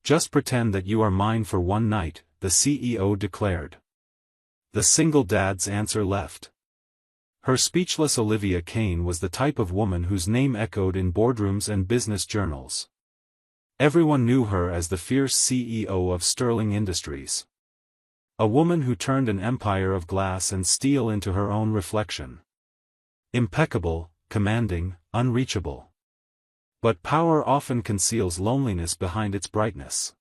Just pretend that you are mine for one night, the CEO declared. The single dad's answer left. Her speechless Olivia Kane was the type of woman whose name echoed in boardrooms and business journals. Everyone knew her as the fierce CEO of Sterling Industries. A woman who turned an empire of glass and steel into her own reflection. Impeccable, commanding, unreachable. But power often conceals loneliness behind its brightness.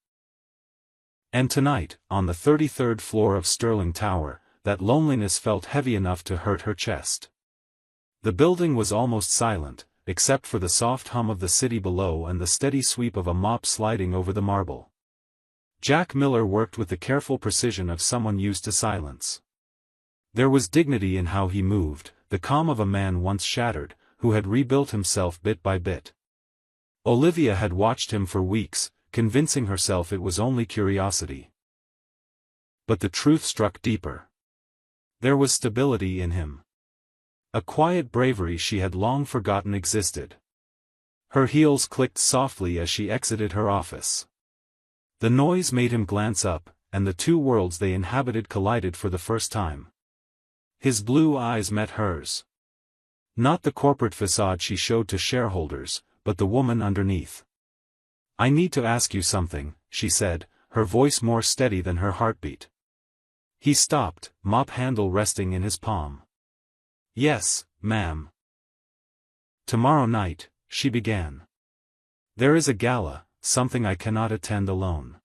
And tonight, on the 33rd floor of Sterling Tower, that loneliness felt heavy enough to hurt her chest. The building was almost silent, except for the soft hum of the city below and the steady sweep of a mop sliding over the marble. Jack Miller worked with the careful precision of someone used to silence. There was dignity in how he moved, the calm of a man once shattered, who had rebuilt himself bit by bit. Olivia had watched him for weeks, convincing herself it was only curiosity. But the truth struck deeper. There was stability in him. A quiet bravery she had long forgotten existed. Her heels clicked softly as she exited her office. The noise made him glance up, and the two worlds they inhabited collided for the first time. His blue eyes met hers. Not the corporate facade she showed to shareholders, but the woman underneath. "I need to ask you something," she said, her voice more steady than her heartbeat. He stopped, mop handle resting in his palm. "Yes, ma'am." "Tomorrow night," she began. "There is a gala, something I cannot attend alone."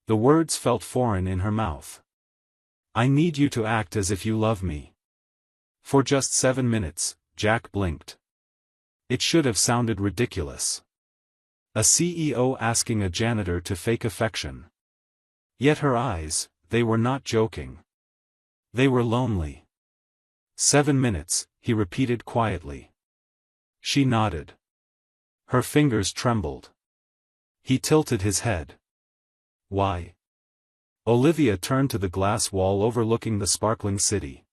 The words felt foreign in her mouth. "I need you to act as if you love me." For just 7 minutes, Jack blinked. It should have sounded ridiculous. A CEO asking a janitor to fake affection. Yet her eyes, they were not joking. They were lonely. 7 minutes, he repeated quietly. She nodded. Her fingers trembled. He tilted his head. "Why?" Olivia turned to the glass wall overlooking the sparkling city.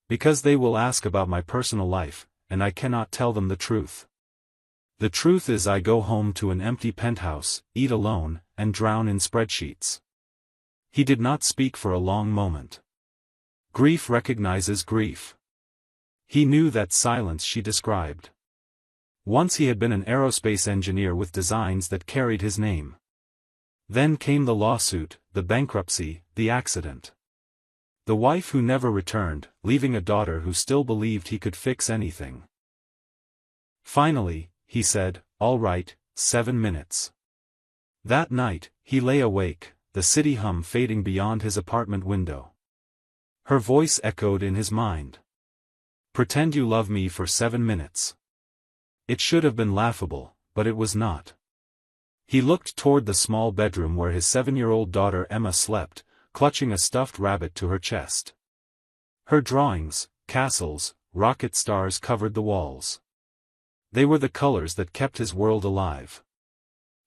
"Because they will ask about my personal life, and I cannot tell them the truth. The truth is I go home to an empty penthouse, eat alone, and drown in spreadsheets." He did not speak for a long moment. Grief recognizes grief. He knew that silence she described. Once he had been an aerospace engineer with designs that carried his name. Then came the lawsuit, the bankruptcy, the accident. The wife who never returned, leaving a daughter who still believed he could fix anything. Finally, he said, "All right, 7 minutes." That night, he lay awake, the city hum fading beyond his apartment window. Her voice echoed in his mind. "Pretend you love me for 7 minutes." It should have been laughable, but it was not. He looked toward the small bedroom where his 7-year-old daughter Emma slept, clutching a stuffed rabbit to her chest. Her drawings, castles, rocket stars covered the walls. They were the colors that kept his world alive.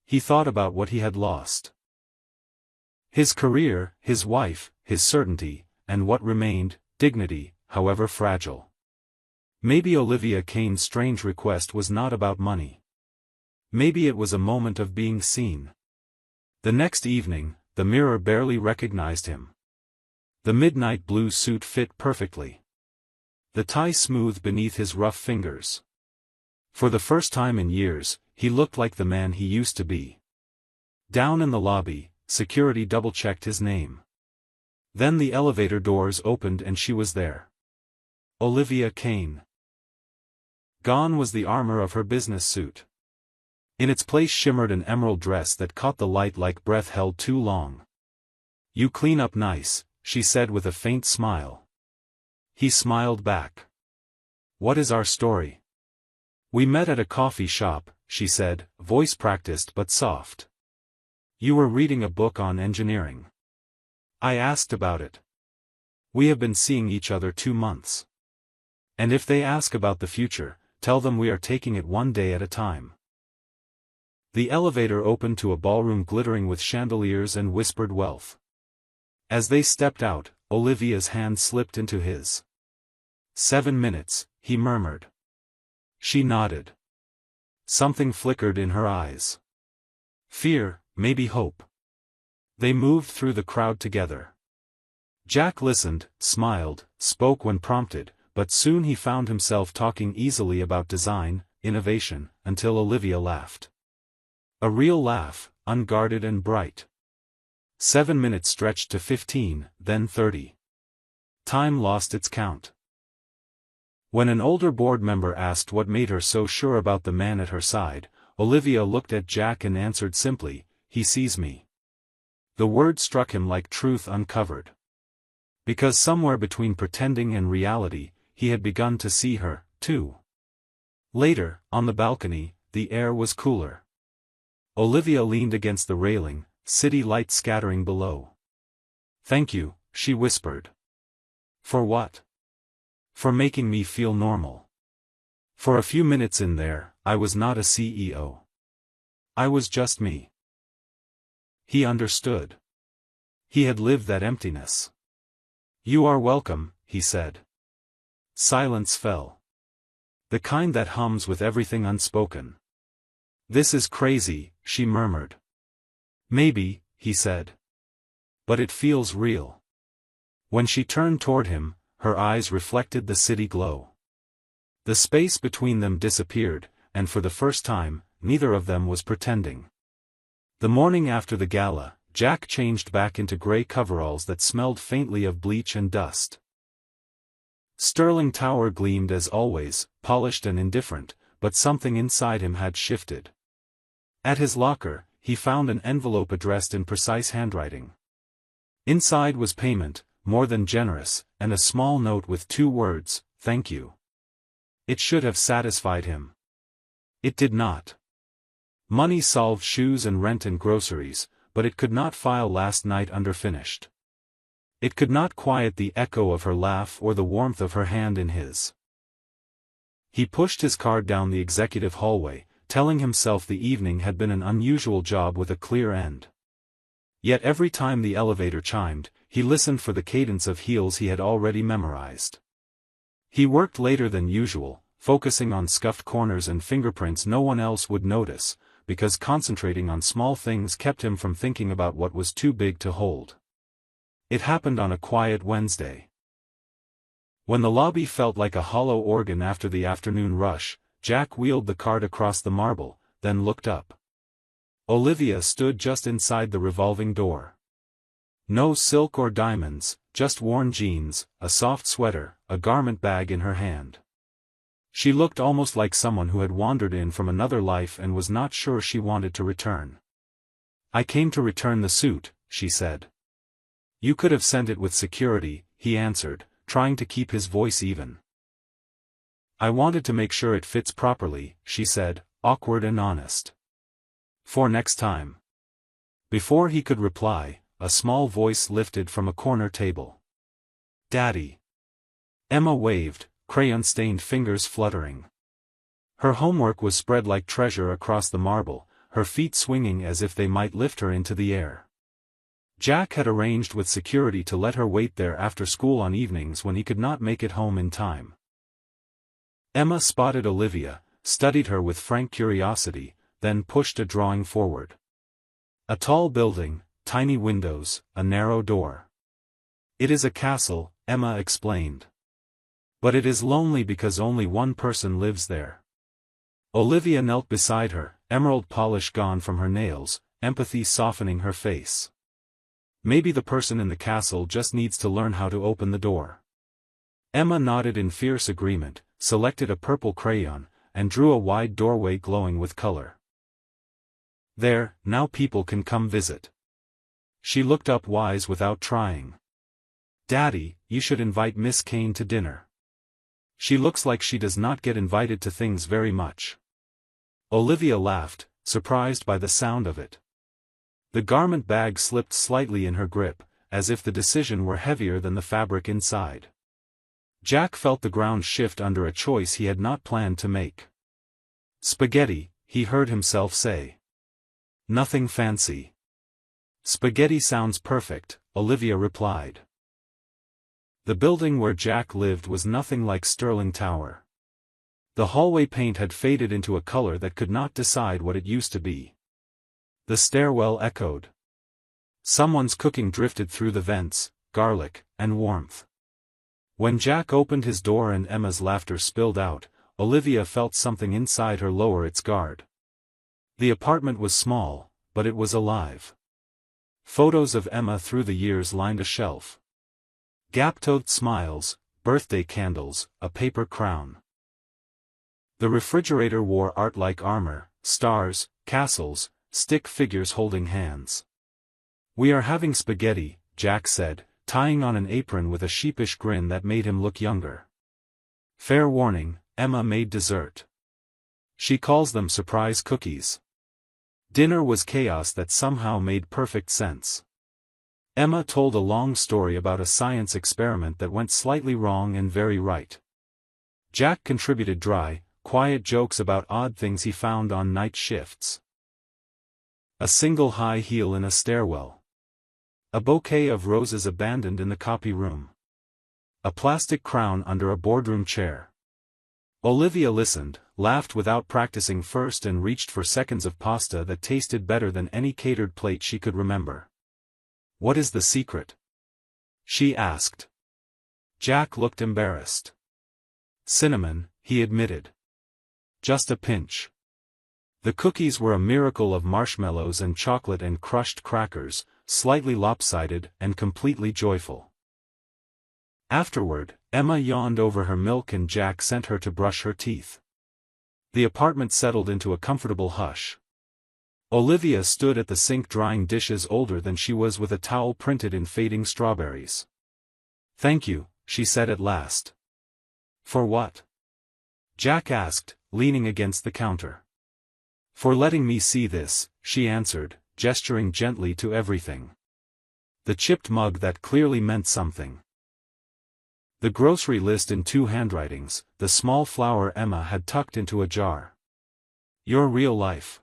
He thought about what he had lost. His career, his wife, his certainty, and what remained, dignity, however fragile. Maybe Olivia Kane's strange request was not about money. Maybe it was a moment of being seen. The next evening, the mirror barely recognized him. The midnight blue suit fit perfectly. The tie smooth beneath his rough fingers. For the first time in years, he looked like the man he used to be. Down in the lobby, security double-checked his name. Then the elevator doors opened and she was there. Olivia Kane. Gone was the armor of her business suit. In its place shimmered an emerald dress that caught the light like breath held too long. "You clean up nice," she said with a faint smile. He smiled back. "What is our story?" "We met at a coffee shop," she said, voice practiced but soft. "You were reading a book on engineering. I asked about it. We have been seeing each other 2 months. And if they ask about the future, tell them we are taking it one day at a time." The elevator opened to a ballroom glittering with chandeliers and whispered wealth. As they stepped out, Olivia's hand slipped into his. 7 minutes, he murmured. She nodded. Something flickered in her eyes. Fear, maybe hope. They moved through the crowd together. Jack listened, smiled, spoke when prompted, but soon he found himself talking easily about design, innovation, until Olivia laughed. A real laugh, unguarded and bright. 7 minutes stretched to 15, then 30. Time lost its count. When an older board member asked what made her so sure about the man at her side, Olivia looked at Jack and answered simply, "He sees me." The word struck him like truth uncovered. Because somewhere between pretending and reality, he had begun to see her, too. Later, on the balcony, the air was cooler. Olivia leaned against the railing, city lights scattering below. "Thank you," she whispered. "For what?" "For making me feel normal. For a few minutes in there, I was not a CEO. I was just me." He understood. He had lived that emptiness. "You are welcome," he said. Silence fell. The kind that hums with everything unspoken. "This is crazy," she murmured. "Maybe," he said. "But it feels real." When she turned toward him, her eyes reflected the city glow. The space between them disappeared, and for the first time, neither of them was pretending. The morning after the gala, Jack changed back into gray coveralls that smelled faintly of bleach and dust. Sterling Tower gleamed as always, polished and indifferent, but something inside him had shifted. At his locker, he found an envelope addressed in precise handwriting. Inside was payment, more than generous, and a small note with 2 words, "Thank you." It should have satisfied him. It did not. Money solved shoes and rent and groceries, but it could not file last night underfinished. It could not quiet the echo of her laugh or the warmth of her hand in his. He pushed his card down the executive hallway, telling himself the evening had been an unusual job with a clear end. Yet every time the elevator chimed, he listened for the cadence of heels he had already memorized. He worked later than usual, focusing on scuffed corners and fingerprints no one else would notice, because concentrating on small things kept him from thinking about what was too big to hold. It happened on a quiet Wednesday. When the lobby felt like a hollow organ after the afternoon rush, Jack wheeled the card across the marble, then looked up. Olivia stood just inside the revolving door. No silk or diamonds, just worn jeans, a soft sweater, a garment bag in her hand. She looked almost like someone who had wandered in from another life and was not sure she wanted to return. "I came to return the suit," she said. "You could have sent it with security," he answered, trying to keep his voice even. "I wanted to make sure it fits properly," she said, awkward and honest. "For next time." Before he could reply, a small voice lifted from a corner table. "Daddy." Emma waved, crayon-stained fingers fluttering. Her homework was spread like treasure across the marble, her feet swinging as if they might lift her into the air. Jack had arranged with security to let her wait there after school on evenings when he could not make it home in time. Emma spotted Olivia, studied her with frank curiosity, then pushed a drawing forward. A tall building, tiny windows, a narrow door. "It is a castle," Emma explained. "But it is lonely because only one person lives there." Olivia knelt beside her, emerald polish gone from her nails, empathy softening her face. "Maybe the person in the castle just needs to learn how to open the door." Emma nodded in fierce agreement, selected a purple crayon, and drew a wide doorway glowing with color. "There, now people can come visit." She looked up wise without trying. "Daddy, you should invite Miss Kane to dinner. She looks like she does not get invited to things very much." Olivia laughed, surprised by the sound of it. The garment bag slipped slightly in her grip, as if the decision were heavier than the fabric inside. Jack felt the ground shift under a choice he had not planned to make. "Spaghetti," he heard himself say. "Nothing fancy." "Spaghetti sounds perfect," Olivia replied. The building where Jack lived was nothing like Sterling Tower. The hallway paint had faded into a color that could not decide what it used to be. The stairwell echoed. Someone's cooking drifted through the vents, garlic, and warmth. When Jack opened his door and Emma's laughter spilled out, Olivia felt something inside her lower its guard. The apartment was small, but it was alive. Photos of Emma through the years lined a shelf. Gap-toothed smiles, birthday candles, a paper crown. The refrigerator wore art like armor, stars, castles, stick figures holding hands. "We are having spaghetti," Jack said, tying on an apron with a sheepish grin that made him look younger. Fair warning, Emma made dessert. She calls them surprise cookies. Dinner was chaos that somehow made perfect sense. Emma told a long story about a science experiment that went slightly wrong and very right. Jack contributed dry, quiet jokes about odd things he found on night shifts. A single high heel in a stairwell. A bouquet of roses abandoned in the copy room. A plastic crown under a boardroom chair. Olivia listened, laughed without practicing first and reached for seconds of pasta that tasted better than any catered plate she could remember. "What is the secret?" she asked. Jack looked embarrassed. "Cinnamon," he admitted. "Just a pinch." The cookies were a miracle of marshmallows and chocolate and crushed crackers, slightly lopsided and completely joyful. Afterward, Emma yawned over her milk and Jack sent her to brush her teeth. The apartment settled into a comfortable hush. Olivia stood at the sink drying dishes older than she was with a towel printed in fading strawberries. "Thank you," she said at last. "For what?" Jack asked, leaning against the counter. "For letting me see this," she answered, gesturing gently to everything. The chipped mug that clearly meant something. The grocery list in two handwritings, the small flower Emma had tucked into a jar. "Your real life."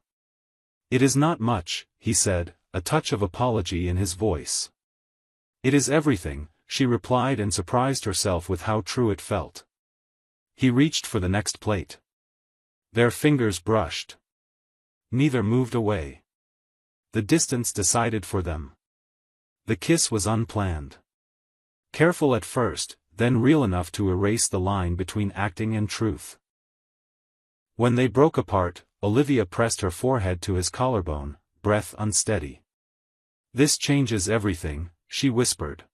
"It is not much," he said, a touch of apology in his voice. "It is everything," she replied and surprised herself with how true it felt. He reached for the next plate. Their fingers brushed. Neither moved away. The distance decided for them. The kiss was unplanned. Careful at first, then real enough to erase the line between acting and truth. When they broke apart, Olivia pressed her forehead to his collarbone, breath unsteady. "This changes everything," she whispered.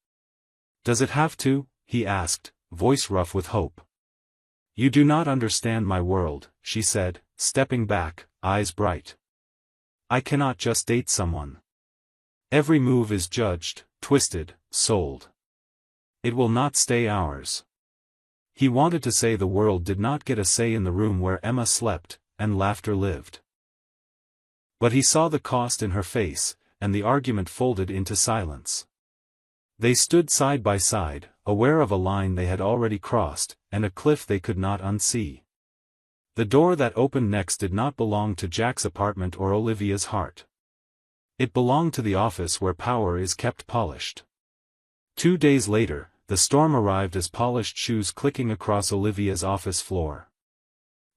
"Does it have to?" he asked, voice rough with hope. "You do not understand my world," she said, stepping back, eyes bright. "I cannot just date someone. Every move is judged, twisted, sold. It will not stay ours." He wanted to say the world did not get a say in the room where Emma slept, and laughter lived. But he saw the cost in her face, and the argument folded into silence. They stood side by side, aware of a line they had already crossed, and a cliff they could not unsee. The door that opened next did not belong to Jack's apartment or Olivia's heart. It belonged to the office where power is kept polished. 2 days later, the storm arrived as polished shoes clicking across Olivia's office floor.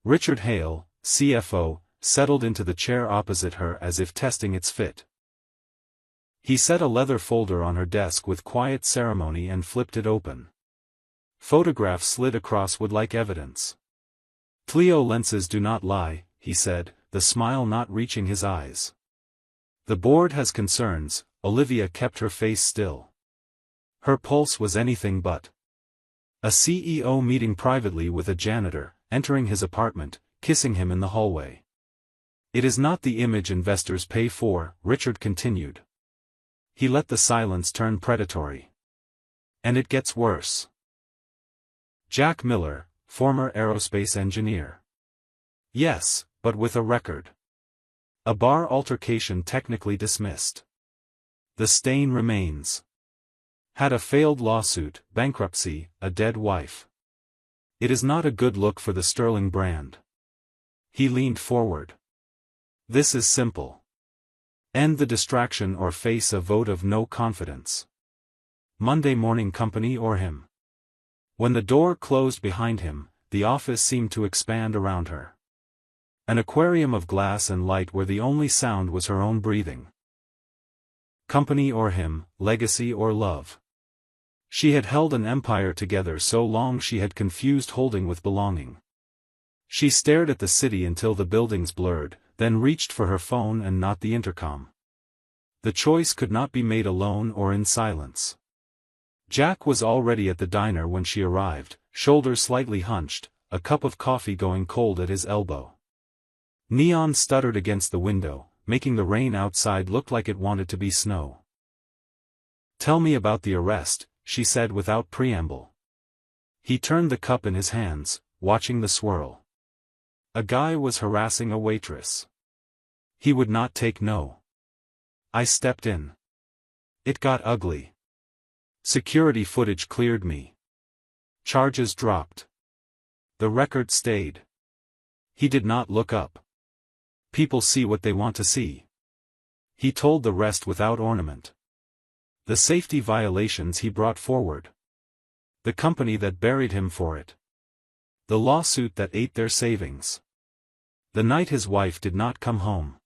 Richard Hale, CFO, settled into the chair opposite her as if testing its fit. He set a leather folder on her desk with quiet ceremony and flipped it open. Photographs slid across wood like evidence. "Clio lenses do not lie," he said, the smile not reaching his eyes. "The board has concerns." Olivia kept her face still. Her pulse was anything but. A CEO meeting privately with a janitor, entering his apartment, kissing him in the hallway. "It is not the image investors pay for," Richard continued. He let the silence turn predatory. "And it gets worse." Jack Miller, former aerospace engineer. "Yes, but with a record. A bar altercation technically dismissed. The stain remains. Had a failed lawsuit, bankruptcy, a dead wife. It is not a good look for the sterling brand." He leaned forward. "This is simple. End the distraction or face a vote of no confidence. Monday morning company or him." When the door closed behind him, the office seemed to expand around her. An aquarium of glass and light where the only sound was her own breathing. Company or him, legacy or love. She had held an empire together so long she had confused holding with belonging. She stared at the city until the buildings blurred, then reached for her phone and not the intercom. The choice could not be made alone or in silence. Jack was already at the diner when she arrived, shoulders slightly hunched, a cup of coffee going cold at his elbow. Neon stuttered against the window, making the rain outside look like it wanted to be snow. "Tell me about the arrest," she said without preamble. He turned the cup in his hands, watching the swirl. A guy was harassing a waitress. He would not take no. I stepped in. It got ugly. Security footage cleared me. Charges dropped. The record stayed. He did not look up. People see what they want to see. He told the rest without ornament. The safety violations he brought forward. The company that buried him for it. The lawsuit that ate their savings. The night his wife did not come home.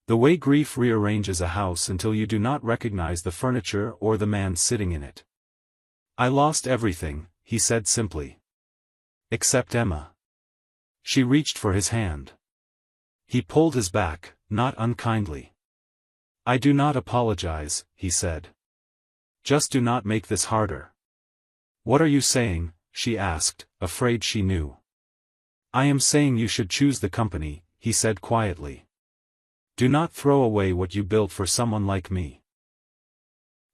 The way grief rearranges a house until you do not recognize the furniture or the man sitting in it. "I lost everything," he said simply. "Except Emma." She reached for his hand. He pulled his back, not unkindly. "I do not apologize," he said. "Just do not make this harder." "What are you saying?" she asked, afraid she knew. "I am saying you should choose the company," he said quietly. "Do not throw away what you built for someone like me."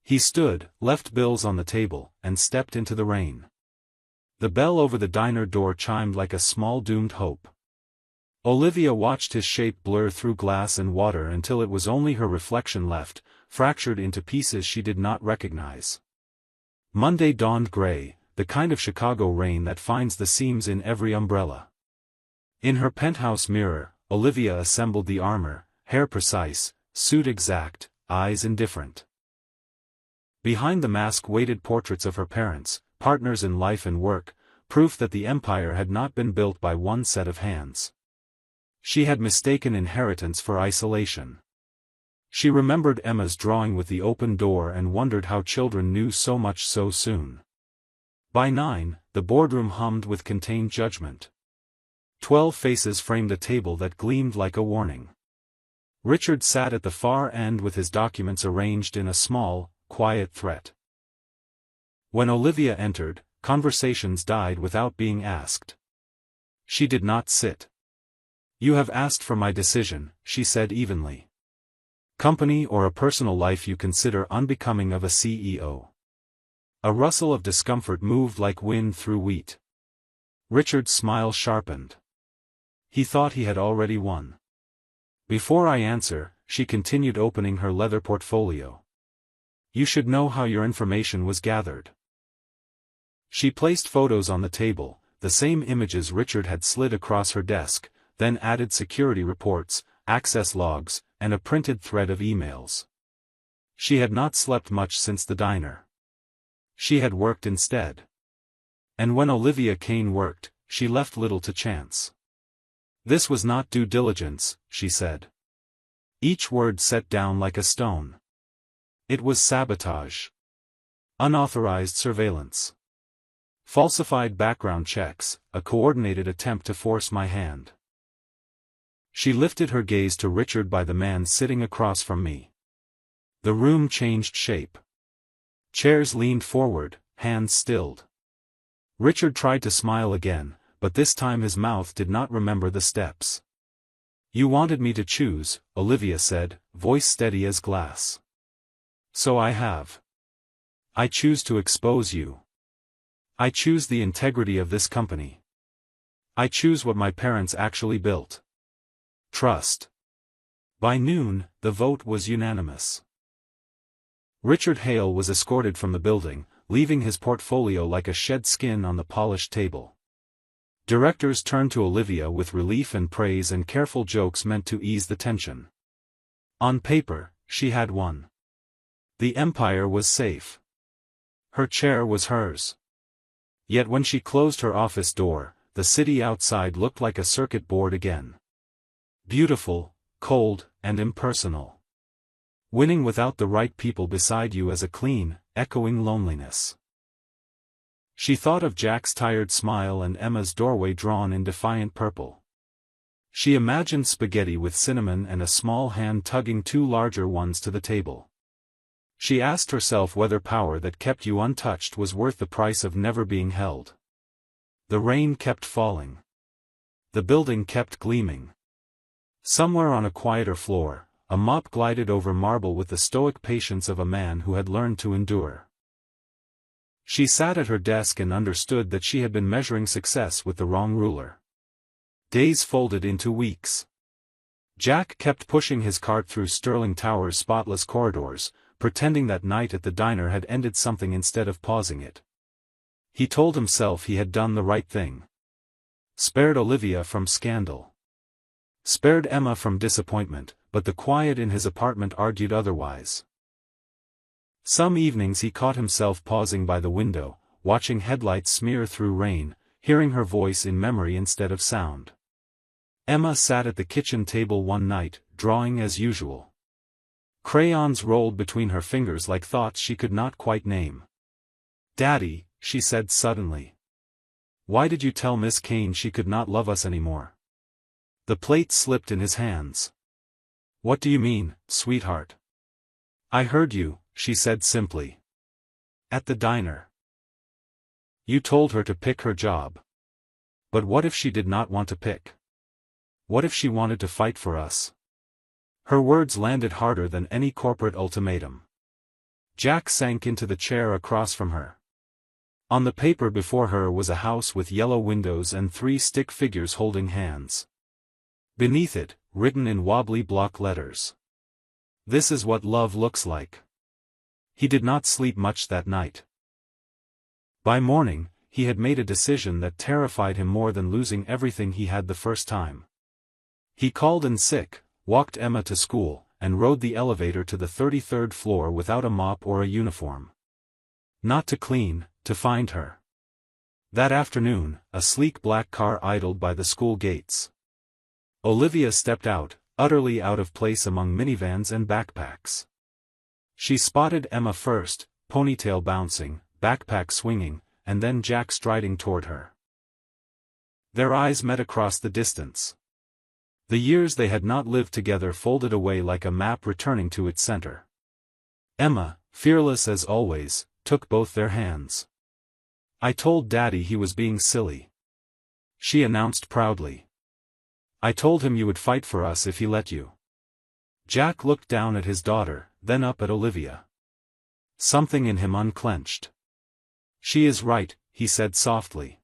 He stood, left bills on the table, and stepped into the rain. The bell over the diner door chimed like a small doomed hope. Olivia watched his shape blur through glass and water until it was only her reflection left, fractured into pieces she did not recognize. Monday dawned gray, the kind of Chicago rain that finds the seams in every umbrella. In her penthouse mirror, Olivia assembled the armor, hair precise, suit exact, eyes indifferent. Behind the mask waited portraits of her parents, partners in life and work, proof that the empire had not been built by one set of hands. She had mistaken inheritance for isolation. She remembered Emma's drawing with the open door and wondered how children knew so much so soon. By 9, the boardroom hummed with contained judgment. 12 faces framed a table that gleamed like a warning. Richard sat at the far end with his documents arranged in a small, quiet threat. When Olivia entered, conversations died without being asked. She did not sit. "You have asked for my decision," she said evenly. "Company or a personal life you consider unbecoming of a CEO." A rustle of discomfort moved like wind through wheat. Richard's smile sharpened. He thought he had already won. "Before I answer," she continued opening her leather portfolio. "You should know how your information was gathered." She placed photos on the table, the same images Richard had slid across her desk, then added security reports, access logs, and a printed thread of emails. She had not slept much since the diner. She had worked instead. And when Olivia Kane worked, she left little to chance. "This was not due diligence," she said. Each word set down like a stone. It was sabotage. Unauthorized surveillance. Falsified background checks, a coordinated attempt to force my hand. She lifted her gaze to Richard by the man sitting across from me. The room changed shape. Chairs leaned forward, hands stilled. Richard tried to smile again, but this time his mouth did not remember the steps. "You wanted me to choose," Olivia said, voice steady as glass. "So I have. I choose to expose you. I choose the integrity of this company. I choose what my parents actually built. Trust." By noon, the vote was unanimous. Richard Hale was escorted from the building, leaving his portfolio like a shed skin on the polished table. Directors turned to Olivia with relief and praise and careful jokes meant to ease the tension. On paper, she had won. The empire was safe. Her chair was hers. Yet when she closed her office door, the city outside looked like a circuit board again. Beautiful, cold, and impersonal. Winning without the right people beside you as a clean, echoing loneliness. She thought of Jack's tired smile and Emma's doorway drawn in defiant purple. She imagined spaghetti with cinnamon and a small hand tugging two larger ones to the table. She asked herself whether power that kept you untouched was worth the price of never being held. The rain kept falling. The building kept gleaming. Somewhere on a quieter floor, a mop glided over marble with the stoic patience of a man who had learned to endure. She sat at her desk and understood that she had been measuring success with the wrong ruler. Days folded into weeks. Jack kept pushing his cart through Sterling Tower's spotless corridors, pretending that night at the diner had ended something instead of pausing it. He told himself he had done the right thing. Spared Olivia from scandal. Spared Emma from disappointment, but the quiet in his apartment argued otherwise. Some evenings he caught himself pausing by the window, watching headlights smear through rain, hearing her voice in memory instead of sound. Emma sat at the kitchen table one night, drawing as usual. Crayons rolled between her fingers like thoughts she could not quite name. "Daddy," she said suddenly. "Why did you tell Miss Kane she could not love us anymore?" The plate slipped in his hands. "What do you mean, sweetheart?" "I heard you," she said simply. "At the diner. You told her to pick her job. But what if she did not want to pick? What if she wanted to fight for us?" Her words landed harder than any corporate ultimatum. Jack sank into the chair across from her. On the paper before her was a house with yellow windows and three stick figures holding hands. Beneath it, written in wobbly block letters. "This is what love looks like." He did not sleep much that night. By morning, he had made a decision that terrified him more than losing everything he had the first time. He called in sick, walked Emma to school, and rode the elevator to the 33rd floor without a mop or a uniform. Not to clean, to find her. That afternoon, a sleek black car idled by the school gates. Olivia stepped out, utterly out of place among minivans and backpacks. She spotted Emma first, ponytail bouncing, backpack swinging, and then Jack striding toward her. Their eyes met across the distance. The years they had not lived together folded away like a map returning to its center. Emma, fearless as always, took both their hands. "I told Daddy he was being silly," she announced proudly. "I told him you would fight for us if he let you." Jack looked down at his daughter, then up at Olivia. Something in him unclenched. "She is right," he said softly.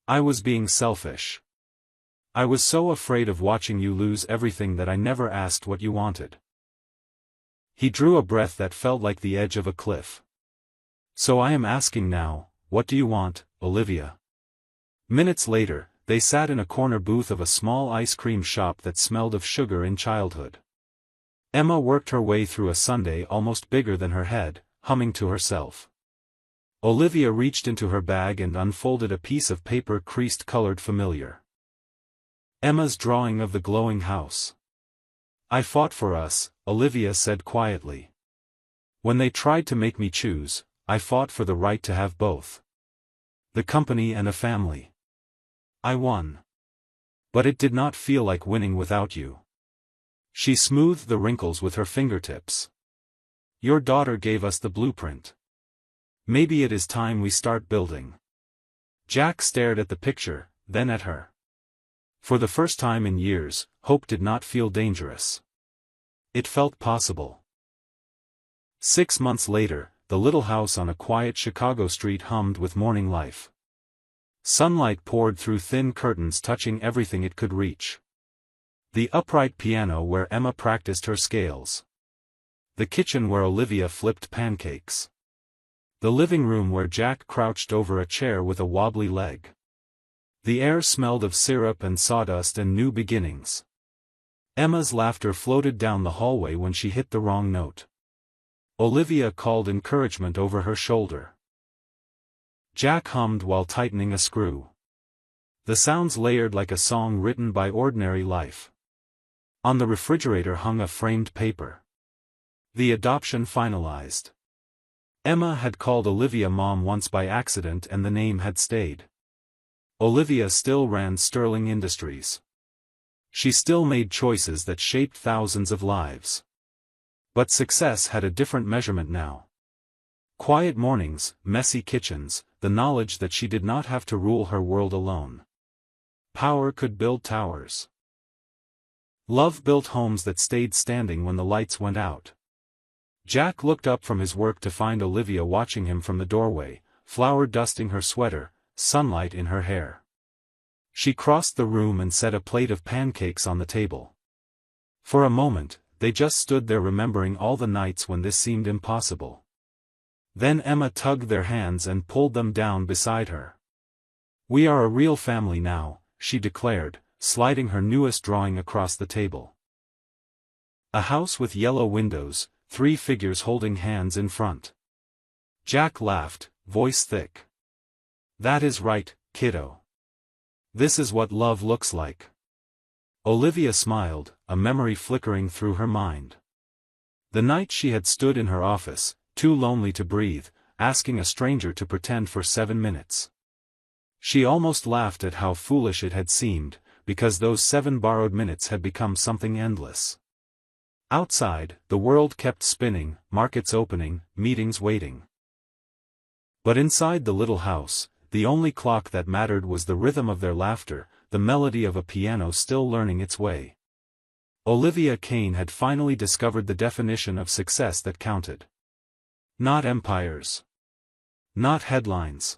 "I was being selfish. I was so afraid of watching you lose everything that I never asked what you wanted." He drew a breath that felt like the edge of a cliff. "So I am asking now, what do you want, Olivia?" Minutes later, they sat in a corner booth of a small ice cream shop that smelled of sugar in childhood. Emma worked her way through a sundae almost bigger than her head, humming to herself. Olivia reached into her bag and unfolded a piece of paper creased colored familiar. Emma's drawing of the glowing house. "I fought for us," Olivia said quietly. "When they tried to make me choose, I fought for the right to have both. The company and a family. I won. But it did not feel like winning without you." She smoothed the wrinkles with her fingertips. "Your daughter gave us the blueprint. Maybe it is time we start building." Jack stared at the picture, then at her. For the first time in years, hope did not feel dangerous. It felt possible. 6 months later, the little house on a quiet Chicago street hummed with morning life. Sunlight poured through thin curtains touching everything it could reach. The upright piano where Emma practiced her scales. The kitchen where Olivia flipped pancakes. The living room where Jack crouched over a chair with a wobbly leg. The air smelled of syrup and sawdust and new beginnings. Emma's laughter floated down the hallway when she hit the wrong note. Olivia called encouragement over her shoulder. Jack hummed while tightening a screw. The sounds layered like a song written by ordinary life. On the refrigerator hung a framed paper. The adoption finalized. Emma had called Olivia mom once by accident and the name had stayed. Olivia still ran Sterling Industries. She still made choices that shaped thousands of lives. But success had a different measurement now. Quiet mornings, messy kitchens, the knowledge that she did not have to rule her world alone. Power could build towers. Love built homes that stayed standing when the lights went out. Jack looked up from his work to find Olivia watching him from the doorway, flour dusting her sweater, sunlight in her hair. She crossed the room and set a plate of pancakes on the table. For a moment, they just stood there remembering all the nights when this seemed impossible. Then Emma tugged their hands and pulled them down beside her. "We are a real family now," she declared, sliding her newest drawing across the table. A house with yellow windows, 3 figures holding hands in front. Jack laughed, voice thick. "That is right, kiddo. This is what love looks like." Olivia smiled, a memory flickering through her mind. The night she had stood in her office, too lonely to breathe, asking a stranger to pretend for 7 minutes. She almost laughed at how foolish it had seemed, because those 7 borrowed minutes had become something endless. Outside, the world kept spinning, markets opening, meetings waiting. But inside the little house, the only clock that mattered was the rhythm of their laughter, the melody of a piano still learning its way. Olivia Kane had finally discovered the definition of success that counted. Not empires. Not headlines.